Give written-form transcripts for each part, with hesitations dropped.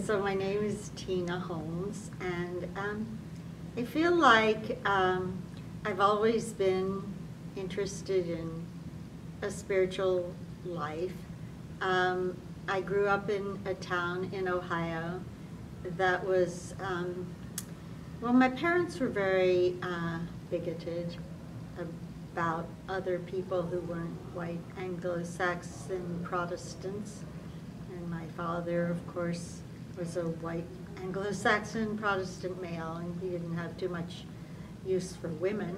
So my name is Tina Holmes, and I feel like I've always been interested in a spiritual life. I grew up in a town in Ohio that was, well, my parents were very bigoted about other people who weren't white Anglo-Saxon Protestants. And my father, of course, was a white Anglo-Saxon Protestant male, and he didn't have too much use for women,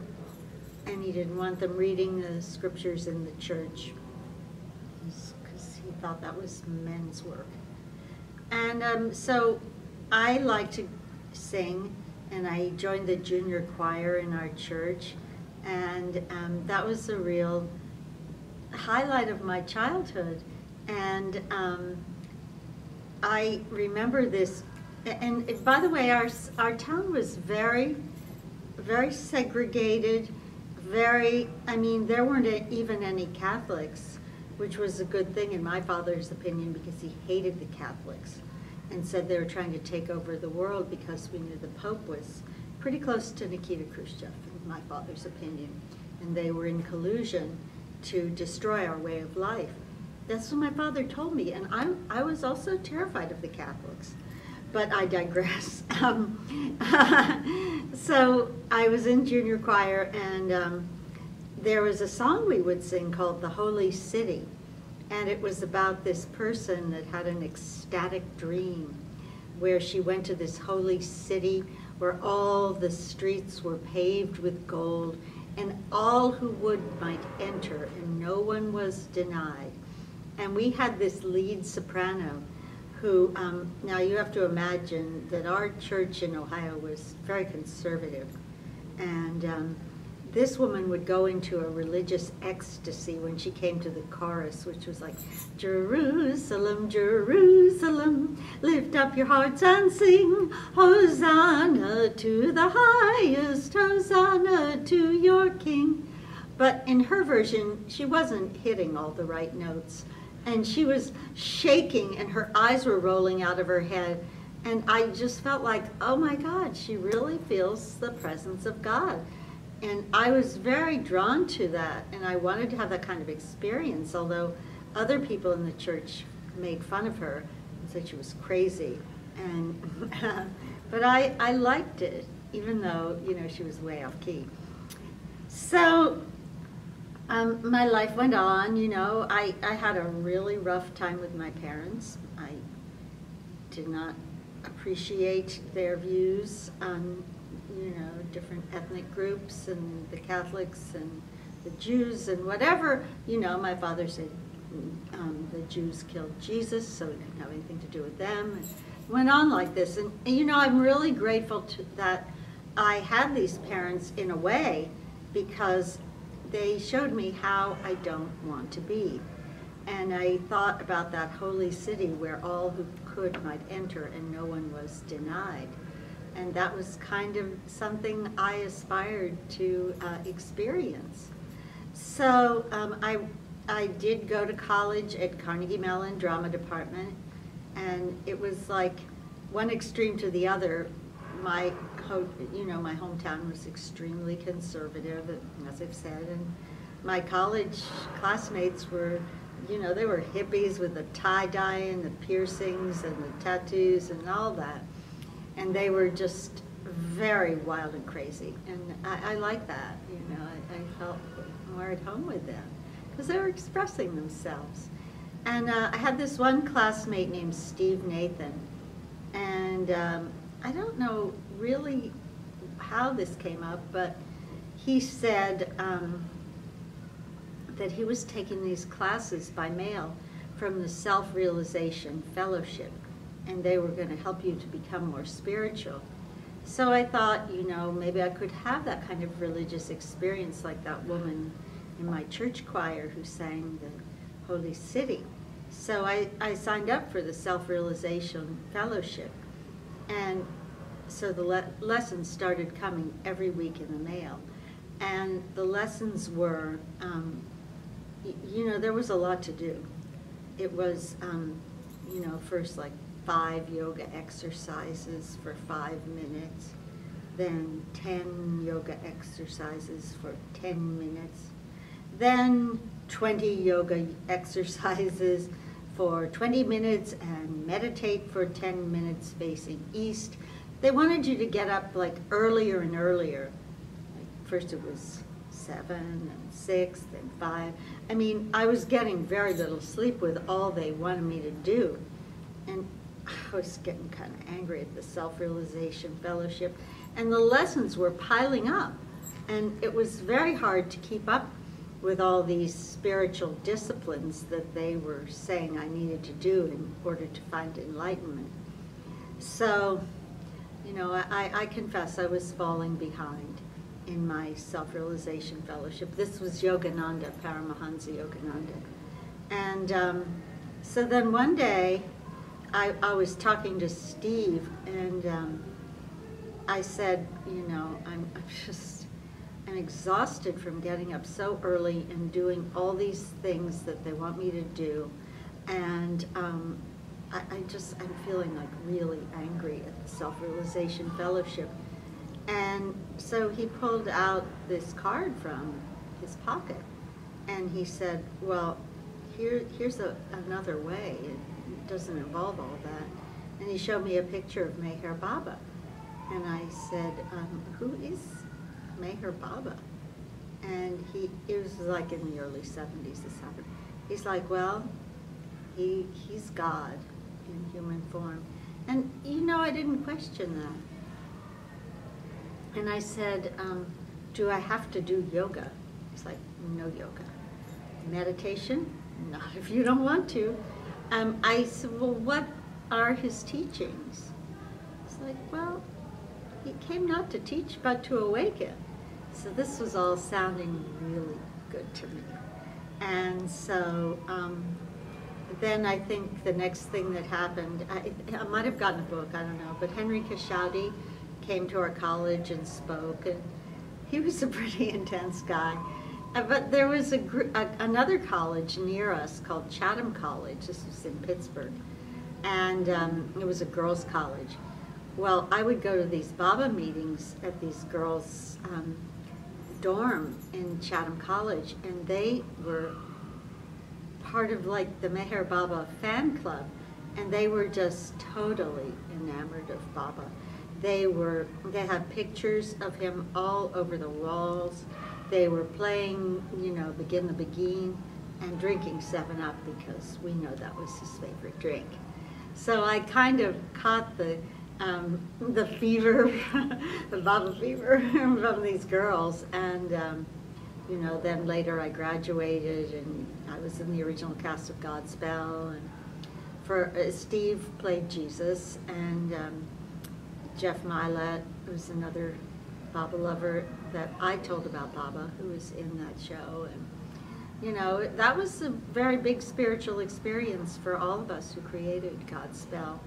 and he didn't want them reading the scriptures in the church because he thought that was men's work. And so I like to sing, and I joined the junior choir in our church, and that was a real highlight of my childhood. And I remember this, and by the way, our town was very, very segregated, I mean, there weren't even any Catholics, which was a good thing in my father's opinion because he hated the Catholics and said they were trying to take over the world because we knew the Pope was pretty close to Nikita Khrushchev, in my father's opinion, and they were in collusion to destroy our way of life. That's what my father told me, and I was also terrified of the Catholics, but I digress. So I was in junior choir, and there was a song we would sing called "The Holy City," and it was about this person that had an ecstatic dream where she went to this holy city where all the streets were paved with gold, and all who would might enter, and no one was denied. And we had this lead soprano who, now you have to imagine that our church in Ohio was very conservative. And this woman would go into a religious ecstasy when she came to the chorus, which was like, Jerusalem, Jerusalem, lift up your hearts and sing, Hosanna to the highest, Hosanna to your King. But in her version, she wasn't hitting all the right notes. And she was shaking, and her eyes were rolling out of her head. And I just felt like, oh my God, she really feels the presence of God. And I was very drawn to that, and I wanted to have that kind of experience, although other people in the church made fun of her and said she was crazy. And but I liked it, even though, you know, she was way off key. So my life went on, you know. I had a really rough time with my parents. I did not appreciate their views on, you know, different ethnic groups and the Catholics and the Jews and whatever. You know, my father said the Jews killed Jesus, so we didn't have anything to do with them. And it went on like this. And you know, I'm really grateful that I had these parents in a way, because they showed me how I don't want to be. And I thought about that holy city where all who could might enter and no one was denied. And that was kind of something I aspired to experience. So I did go to college at Carnegie Mellon Drama Department, and it was like one extreme to the other. My hometown was extremely conservative, as I've said, and my college classmates were, you know, they were hippies with the tie-dye and the piercings and the tattoos and all that. And they were just very wild and crazy. And I like that, you know, I felt more at home with them because they were expressing themselves. And I had this one classmate named Steve Nathan, and I don't know really how this came up, but he said that he was taking these classes by mail from the Self-Realization Fellowship, and they were going to help you to become more spiritual. So I thought, you know, maybe I could have that kind of religious experience like that woman in my church choir who sang the Holy City. So I signed up for the Self-Realization Fellowship. And so the lessons started coming every week in the mail. And the lessons were, you know, there was a lot to do. It was, you know, first like 5 yoga exercises for 5 minutes, then 10 yoga exercises for 10 minutes, then 20 yoga exercises for 20 minutes and meditate for 10 minutes facing east. They wanted you to get up like earlier and earlier. Like first it was 7 and 6, then 5. I mean, I was getting very little sleep with all they wanted me to do. And I was getting kind of angry at the Self-Realization Fellowship. And the lessons were piling up. And it was very hard to keep up with all these spiritual disciplines that they were saying I needed to do in order to find enlightenment. So, you know, I confess I was falling behind in my Self-Realization Fellowship. This was Yogananda, Paramahansa Yogananda. And so then one day, I was talking to Steve, and I said, you know, I'm exhausted from getting up so early and doing all these things that they want me to do. And I'm feeling like really angry at the Self-Realization Fellowship. And so he pulled out this card from his pocket, and he said, well, here's another way. It doesn't involve all that. And he showed me a picture of Meher Baba. And I said, who is Meher Baba? And it was like in the early 70s this happened. He's like, well, he's God in human form. And you know, I didn't question that. And I said, do I have to do yoga? He's like, no yoga. Meditation? Not if you don't want to. I said, well, what are his teachings? It's like, well, he came not to teach, but to awaken. So this was all sounding really good to me. And so then I think the next thing that happened, I might have gotten a book, I don't know, but Henry Kashaudy came to our college and spoke, and he was a pretty intense guy. But there was another college near us called Chatham College. This was in Pittsburgh, and it was a girls' college. Well, I would go to these Baba meetings at these girls' dorm in Chatham College, and they were part of like the Meher Baba fan club, and they were just totally enamored of Baba. They had pictures of him all over the walls. They were playing, you know, Begin the Begin, and drinking 7-Up because we know that was his favorite drink. So I kind of caught the fever, the Baba fever from these girls, and you know, then later I graduated, and I was in the original cast of Godspell, and Steve played Jesus, and Jeff Milet was another Baba lover that I told about Baba, who was in that show. And you know, that was a very big spiritual experience for all of us who created Godspell.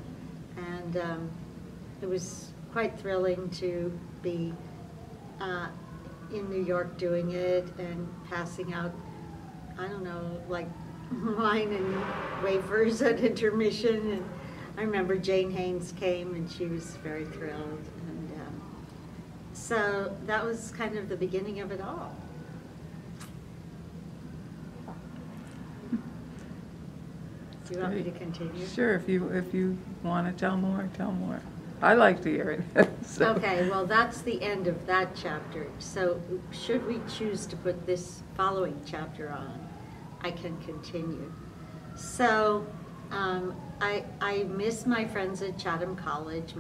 And it was quite thrilling to be in New York doing it and passing out, I don't know, like wine and wafers at intermission. And I remember Jane Haynes came, and she was very thrilled. And so that was kind of the beginning of it all. Do you want me to continue? Sure, if you want to tell more, tell more. I like to hear it. So. Okay, well, that's the end of that chapter. So should we choose to put this following chapter on, I can continue. So I miss my friends at Chatham College,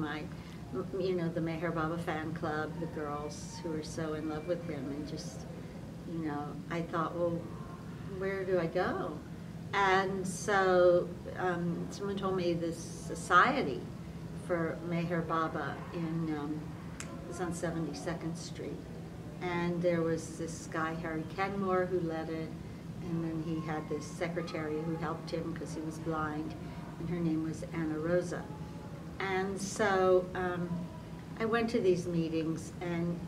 you know, the Meher Baba fan club, the girls who were so in love with him, and just, you know, I thought, well, where do I go? And so someone told me this society for Meher Baba it was on 72nd Street. And there was this guy, Harry Kenmore, who led it, and then he had this secretary who helped him because he was blind, and her name was Anna Rosa. And so I went to these meetings, and,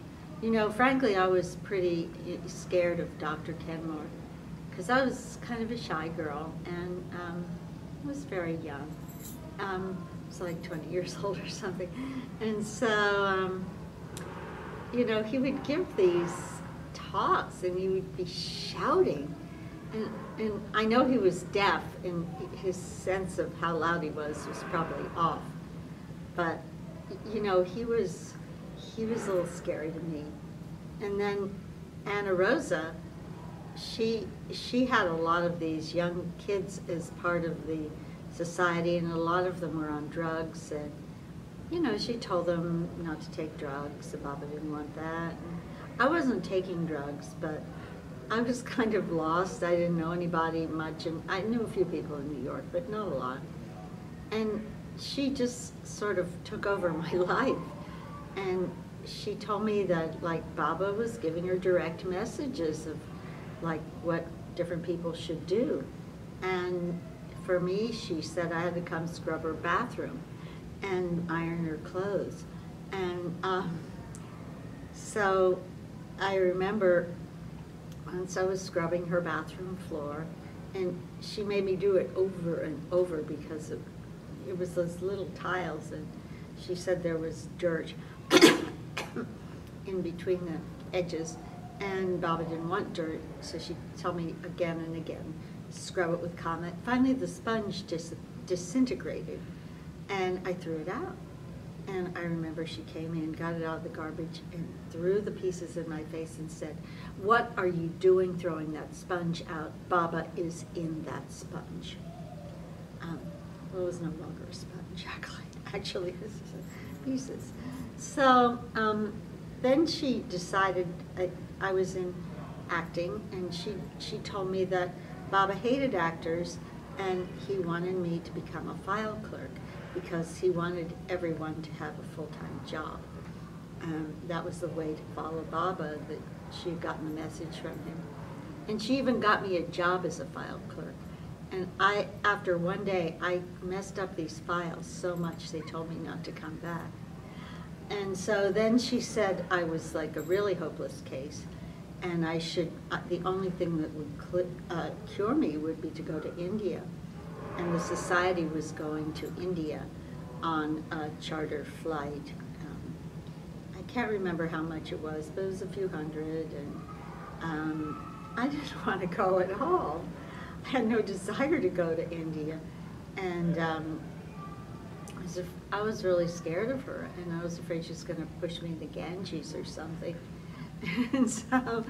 you know, frankly, I was pretty scared of Dr. Kenmore, because I was kind of a shy girl, and was very young. was like 20 years old or something. And so, you know, he would give these talks and he would be shouting. And I know he was deaf and his sense of how loud he was probably off. But, you know, he was a little scary to me. And then Anna Rosa, she had a lot of these young kids as part of the society, and a lot of them were on drugs. And, you know, she told them not to take drugs, and Baba didn't want that. And I wasn't taking drugs, but I was kind of lost. I didn't know anybody much, and I knew a few people in New York, but not a lot. And she just sort of took over my life. And she told me that, like, Baba was giving her direct messages of, like, what different people should do. And for me, she said I had to come scrub her bathroom and iron her clothes. And so I remember once I was scrubbing her bathroom floor, and she made me do it over and over because it was those little tiles, and she said there was dirt in between the edges, and Baba didn't want dirt, so she told me again and again, scrub it with Comet. Finally, the sponge disintegrated, and I threw it out. And I remember she came in, got it out of the garbage, and threw the pieces in my face and said, "What are you doing throwing that sponge out? Baba is in that sponge." Well, it was no longer a sponge, actually it was pieces. So then she decided, I was in acting, and she told me that Baba hated actors, and he wanted me to become a file clerk, because he wanted everyone to have a full-time job. That was the way to follow Baba, that she had gotten the message from him. And she even got me a job as a file clerk. And after one day, I messed up these files so much they told me not to come back. And so then she said I was like a really hopeless case, and I should, the only thing that would cure me would be to go to India. And the society was going to India on a charter flight. I can't remember how much it was, but it was a few hundred, and I didn't want to go at all. I had no desire to go to India, and I was really scared of her, and I was afraid she was going to push me in the Ganges or something. And so,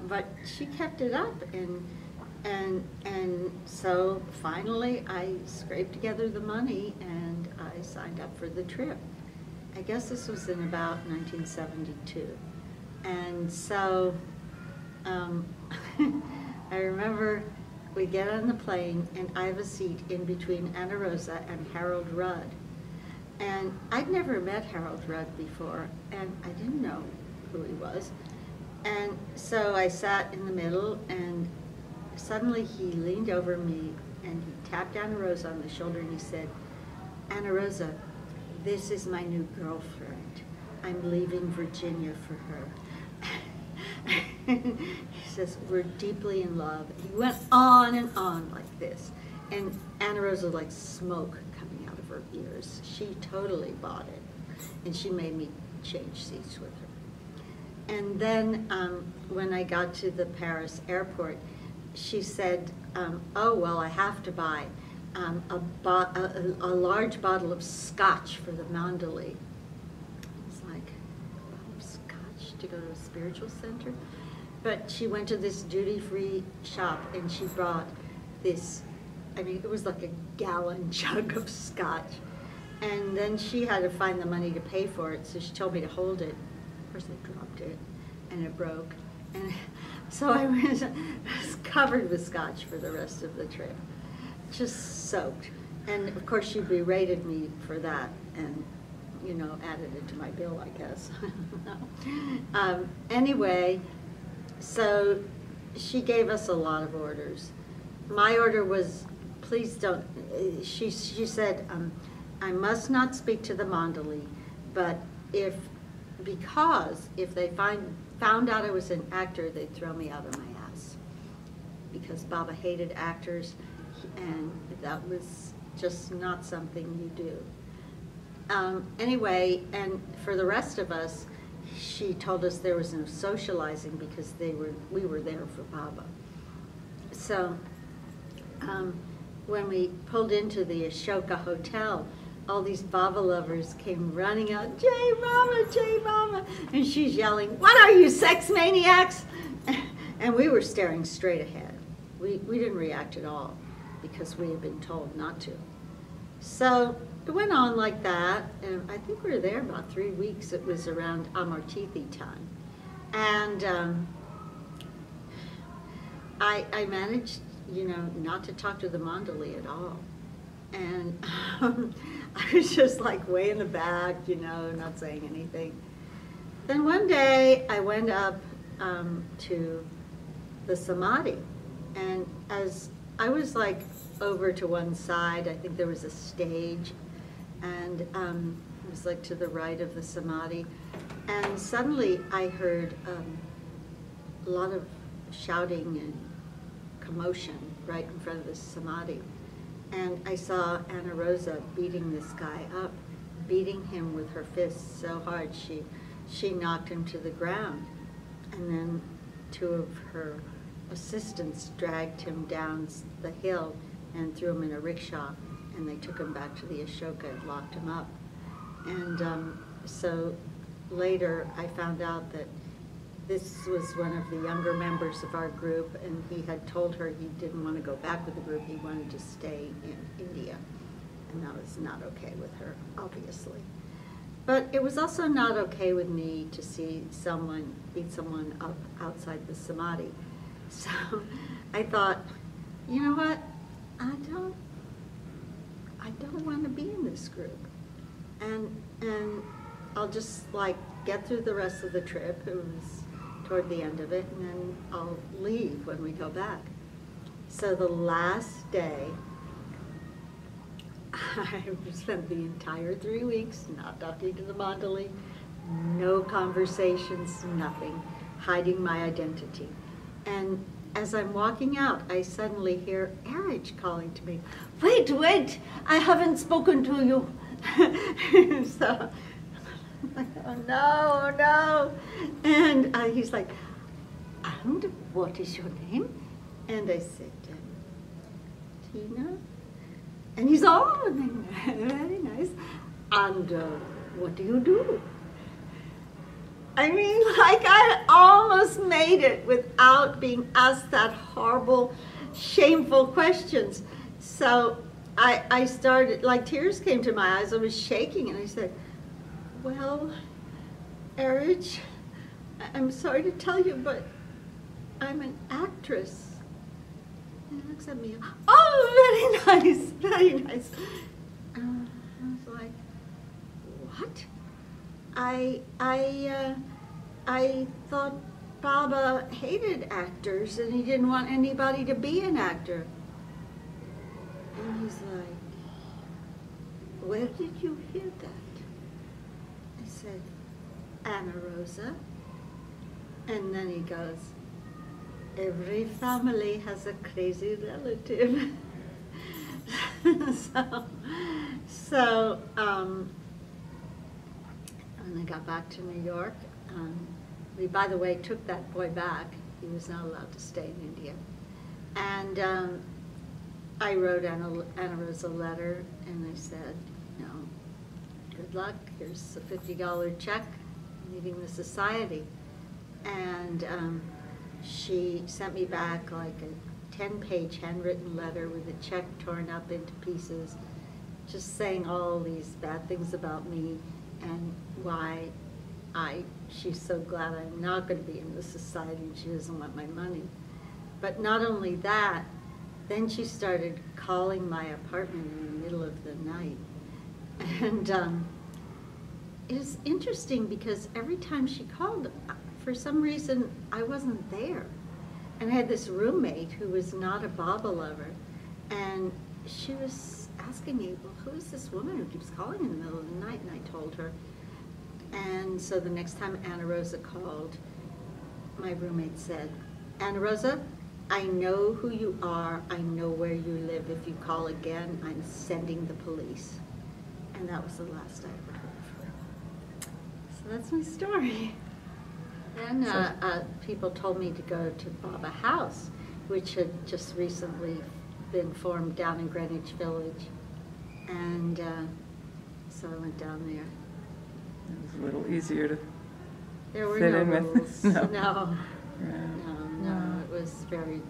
but she kept it up, and so finally I scraped together the money and I signed up for the trip. I guess this was in about 1972. And so I remember we get on the plane and I have a seat in between Anna Rosa and Harold Rudd. And I'd never met Harold Rudd before, and I didn't know who he was. And so I sat in the middle, and suddenly he leaned over me and he tapped Anna Rosa on the shoulder and he said, "Anna Rosa, this is my new girlfriend. I'm leaving Virginia for her." He says, "We're deeply in love." He went on and on like this. And Anna Rosa, like smoke coming out of her ears. She totally bought it. And she made me change seats with her. And then when I got to the Paris airport, she said, "Oh, well, I have to buy a large bottle of scotch for the Mandalay." It's like, a bottle of scotch to go to a spiritual center? But she went to this duty-free shop and she brought this, I mean, it was like a gallon jug of scotch. And then she had to find the money to pay for it, so she told me to hold it. Of course, I dropped it, and it broke. And so I was covered with scotch for the rest of the trip, just soaked. And of course, she berated me for that, and you know, added it to my bill, I guess. No. Anyway, so she gave us a lot of orders. My order was, please don't. She said, I must not speak to the Mandalay, but because if they found out I was an actor, they'd throw me out of my ass. Because Baba hated actors, and that was just not something you do. Anyway, and for the rest of us, she told us there was no socializing because we were there for Baba. So when we pulled into the Ashoka Hotel, all these Baba lovers came running out, Jai Mama, Jai Mama, and she's yelling, "What are you, sex maniacs?" And we were staring straight ahead. We didn't react at all because we had been told not to. So it went on like that, and I think we were there about 3 weeks. It was around Amartithi time. And I managed, not to talk to the Mandali at all. And I was just like way in the back, not saying anything. Then one day I went up to the Samadhi, and as I was like over to one side, I think there was a stage, and it was like to the right of the Samadhi, and suddenly I heard a lot of shouting and commotion right in front of the Samadhi. And I saw Anna Rosa beating this guy up, beating him with her fists so hard she knocked him to the ground. And then 2 of her assistants dragged him down the hill and threw him in a rickshaw, and they took him back to the Ashoka and locked him up. And so later I found out that this was one of the younger members of our group, and he had told her he didn't want to go back with the group, he wanted to stay in India. And that was not okay with her, obviously. But it was also not okay with me to see someone beat someone up outside the Samadhi. So I thought, you know what, I don't want to be in this group. And I'll just like get through the rest of the trip. It was toward the end of it, and then I'll leave when we go back. So the last day, I spent the entire 3 weeks not talking to the Mandali, no conversations, nothing, hiding my identity. And as I'm walking out, I suddenly hear Erich calling to me, wait, I haven't spoken to you. So, oh, no. And he's like, and what is your name? And I said, Tina. And he's, oh, very nice. And what do you do? I mean, like I almost made it without being asked that horrible, shameful questions. So I started, like tears came to my eyes. I was shaking, and I said, well, Erich, I'm sorry to tell you, but I'm an actress. And he looks at me, oh, very nice, very nice. I was like, what? I thought Baba hated actors and he didn't want anybody to be an actor. And he's like, where did you hear that? I said, Anna Rosa. And then he goes, every family has a crazy relative. So when I got back to New York, we, by the way, took that boy back. He was not allowed to stay in India. And I wrote Anna Rosa a letter, and I said, good luck. Here's a $50 check, leaving the society. And she sent me back like a 10-page handwritten letter with a check torn up into pieces, just saying all these bad things about me and why she's so glad I'm not going to be in the society and she doesn't want my money. But not only that, then she started calling my apartment in the middle of the night. And it was interesting because every time she called, for some reason, I wasn't there. And I had this roommate who was not a Baba lover, and she was asking me, well, who is this woman who keeps calling in the middle of the night? And I told her. And so the next time Anna Rosa called, my roommate said, Anna Rosa, I know who you are. I know where you live. If you call again, I'm sending the police. And that was the last I ever heard of her. So that's my story. Then people told me to go to Baba House, which had just recently been formed down in Greenwich Village. And so I went down there. It was a little easier to There were fit no in with. rules. No. No. Yeah. No. It was very,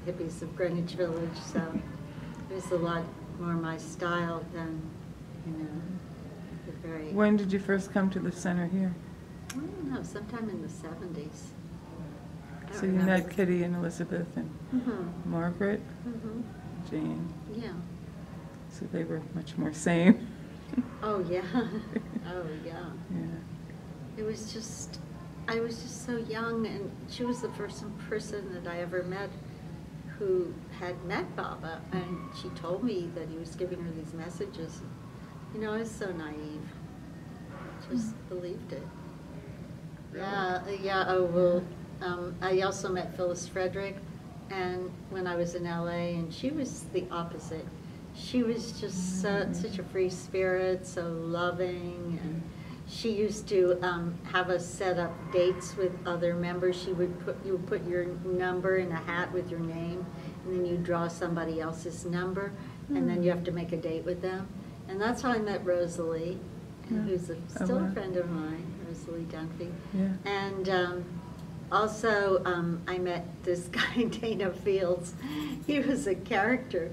hippies of Greenwich Village, so it was a lot more my style than, the very... When did you first come to the center here? I don't know, sometime in the 70s. So you met Kitty and Elizabeth and Margaret, Jane. Yeah. So they were much more sane. Oh, yeah. Oh, yeah. Yeah. It was just, I was just so young, and she was the first person that I ever met who had met Baba, and she told me that he was giving her these messages. I was so naive. Just believed it. Yeah, oh, well, I also met Phyllis Frederick, and when I was in LA, and she was the opposite. She was just such a free spirit, so loving, and she used to have us set up dates with other members. You would put your number in a hat with your name, and then you draw somebody else's number, and then you have to make a date with them. And that's how I met Rosalie, who's still a friend of mine, Rosalie Dunphy. Yeah. And also I met this guy, Dana Fields. He was a character.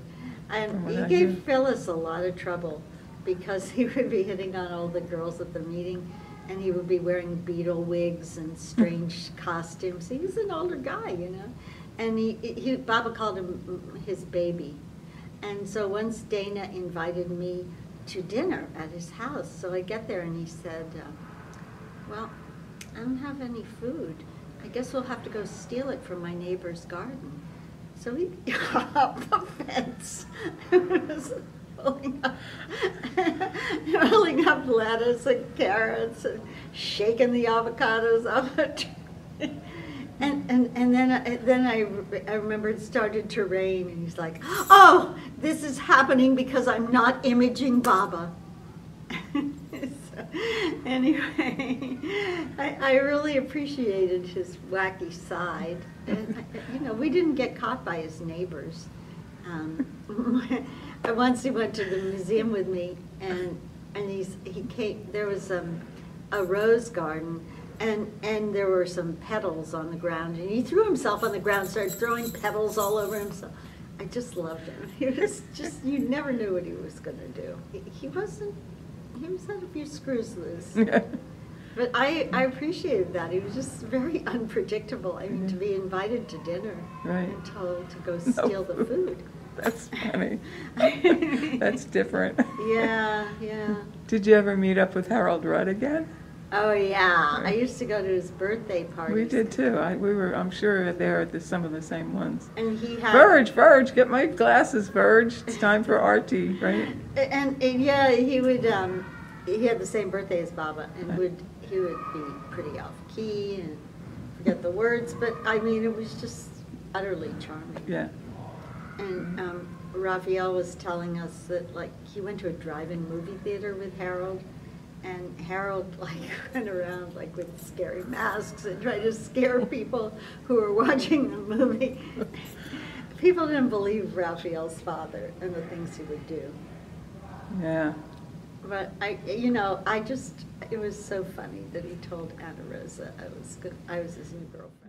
And he gave Phyllis a lot of trouble because he would be hitting on all the girls at the meeting, and he would be wearing beetle wigs and strange costumes. He was an older guy, And Baba called him his baby. And so once Dana invited me to dinner at his house. So I get there and he said, well, I don't have any food. I guess we'll have to go steal it from my neighbor's garden. So he got up the fence and was pulling up lettuce and carrots and shaking the avocados off a tree. And then I remember it started to rain, and he's like, oh, this is happening because I'm not imaging Baba. So, anyway, I really appreciated his wacky side. And, we didn't get caught by his neighbors. Once he went to the museum with me, and he came. There was a rose garden, and there were some petals on the ground, and he threw himself on the ground, started throwing petals all over himself. I just loved him. He was just, you never knew what he was going to do. He had a few screws loose. Yeah. But I appreciated that. He was just very unpredictable. I mean, to be invited to dinner and told to go steal the food. That's funny. That's different. Yeah. Did you ever meet up with Harold Rudd again? Oh, yeah. I used to go to his birthday parties. We did too. We were, I'm sure, there at some of the same ones. And he had... Verge, get my glasses, Verge. It's time for RT, right? And yeah, he would, he had the same birthday as Baba, and he would be pretty off key and forget the words, but I mean, it was just utterly charming. Yeah. And Raphael was telling us that, like, he went to a drive-in movie theater with Harold, and Harold, like, went around, like, with scary masks and tried to scare people who were watching the movie. People didn't believe Raphael's father and the things he would do. Yeah. But it was so funny that he told Anna Rosa I was his new girlfriend.